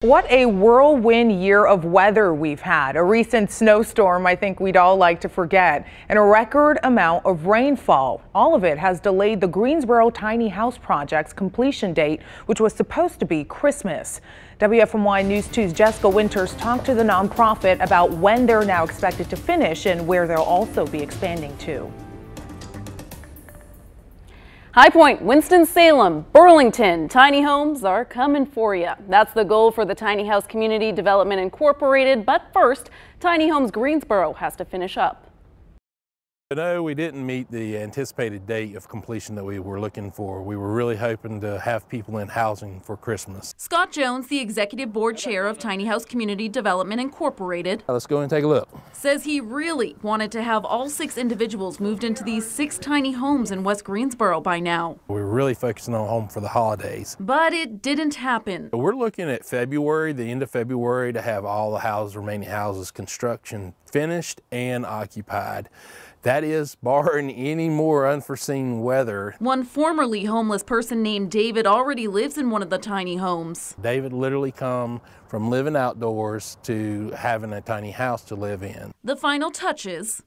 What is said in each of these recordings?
What a whirlwind year of weather we've had. A recent snowstorm I think we'd all like to forget, and a record amount of rainfall. All of it has delayed the Greensboro tiny house project's completion date, which was supposed to be Christmas. WFMY News 2's Jessica Winters talked to the nonprofit about when they're now expected to finish and where they'll also be expanding to. High Point, Winston-Salem, Burlington, tiny homes are coming for you. That's the goal for the Tiny House Community Development Incorporated. But first, Tiny Homes Greensboro has to finish up. No, we didn't meet the anticipated date of completion that we were looking for. We were really hoping to have people in housing for Christmas. Scott Jones, the executive board chair of Tiny House Community Development Incorporated, Let's go and take a look. says he really wanted to have all 6 individuals moved into these 6 tiny homes in West Greensboro by now. We were really focusing on home for the holidays. But it didn't happen. We're looking at February, the end of February, to have all the remaining houses construction finished and occupied. That is barring any more unforeseen weather. One formerly homeless person named David already lives in one of the tiny homes. David literally come from living outdoors to having a tiny house to live in. The final touches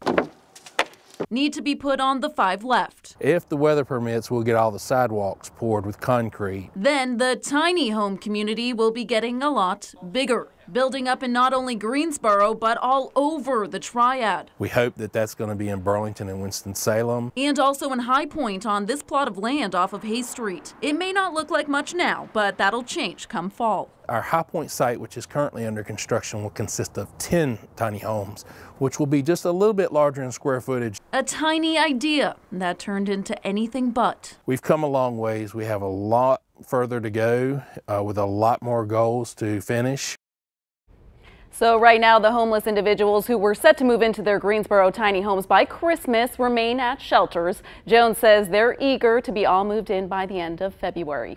need to be put on the 5 left. If the weather permits, we'll get all the sidewalks poured with concrete. Then the tiny home community will be getting a lot bigger, building up in not only Greensboro, but all over the Triad. We hope that that's going to be in Burlington and Winston-Salem. And also in High Point on this plot of land off of Hay Street. It may not look like much now, but that'll change come fall. Our High Point site, which is currently under construction, will consist of 10 tiny homes, which will be just a little bit larger in square footage. A tiny idea that turned into anything but. We've come a long ways. We have a lot further to go with a lot more goals to finish. So right now, the homeless individuals who were set to move into their Greensboro tiny homes by Christmas remain at shelters. Jones says they're eager to be all moved in by the end of February.